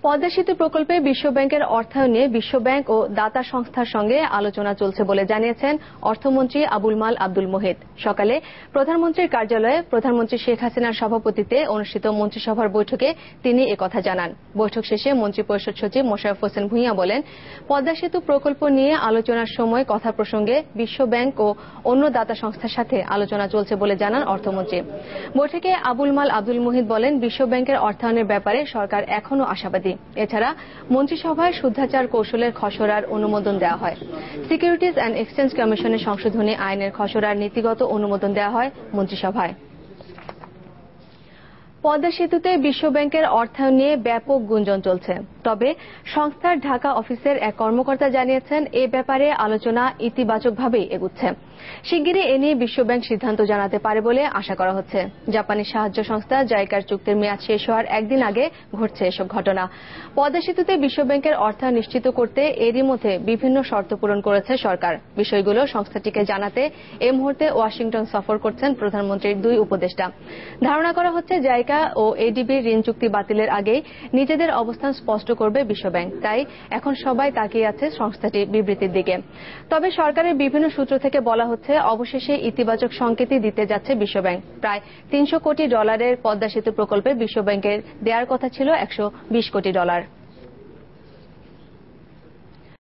পদ্মা সেতু প্রকল্পে বিশ্বব্যাংকের অর্থায়ন নিয়ে বিশ্বব্যাংক ও দাতা সংস্থার সঙ্গে আলোচনা চলছে বলে জানিয়েছেন অর্থমন্ত্রী আবুল মাল আব্দুল মুহিত। সকালে প্রধানমন্ত্রীর কার্যালয়ে প্রধানমন্ত্রী শেখ হাসিনার সভাপতিত্বে অনুষ্ঠিত মন্ত্রিসভার বৈঠকে তিনি একথা জানান। বৈঠক শেষে মন্ত্রিপরিষদ সচিব মোশাররফ হোসেন ভূঁইয়া বলেন, পদ্মা সেতু প্রকল্প নিয়ে আলোচনার সময় কথা প্রসঙ্গে বিশ্বব্যাংক ও অন্য দাতা সংস্থার সাথে আলোচনা চলছে বলে জানান অর্থমন্ত্রী। বৈঠকে আবুল মাল আব্দুল মুহিত বলেন, বিশ্বব্যাংকের অর্থায়নের ব্যাপারে সরকার এখনো আশাবাদী। এছাড়া মন্ত্রিসভায় শুদ্ধাচার কৌশলের খসড়ার অনুমোদন দেওয়া হয়। সিকিউরিটিজ অ্যান্ড এক্সচেঞ্জ কমিশনের সংশোধনী আইনের খসড়ার নীতিগত অনুমোদন দেওয়া হয় মন্ত্রিসভায়। পদ্মা সেতুতে বিশ্বব্যাংকের অর্থায়ন নিয়ে ব্যাপক গুঞ্জন চলছে। তবে সংস্থার ঢাকা অফিসের এক কর্মকর্তা জানিয়েছেন, এ ব্যাপারে আলোচনা ইতিবাচকভাবেই এগুচ্ছে। শিগগিরই এ নিয়ে বিশ্বব্যাংক সিদ্ধান্ত জানাতে পারে বলে আশা করা হচ্ছে। জাপানি সাহায্য সংস্থা জাইকার চুক্তির মেয়াদ শেষ হওয়ার একদিন আগে ঘটছে এসব ঘটনা। পদ্মা সেতুতে বিশ্বব্যাংকের অর্থায়ন নিশ্চিত করতে এরই মধ্যে বিভিন্ন শর্ত পূরণ করেছে সরকার। বিষয়গুলো সংস্থাটিকে জানাতে এই মুহূর্তে ওয়াশিংটন সফর করছেন প্রধানমন্ত্রীর দুই উপদেষ্টা। ধারণা করা হচ্ছে, জাইকা ও এডিবির ঋণ চুক্তি বাতিলের আগেই নিজেদের অবস্থান স্পষ্ট করবে বিশ্বব্যাংক। তাই এখন সবাই তাকিয়ে আছে সংস্থাটির বিবৃতির দিকে। তবে সরকারের বিভিন্ন সূত্র থেকে বলা হচ্ছে, অবশেষে ইতিবাচক সংকেতই দিতে যাচ্ছে বিশ্বব্যাংক। প্রায় $300 কোটি পদ্মা সেতু প্রকল্পে বিশ্বব্যাংকের দেওয়ার কথা ছিল $120 কোটি।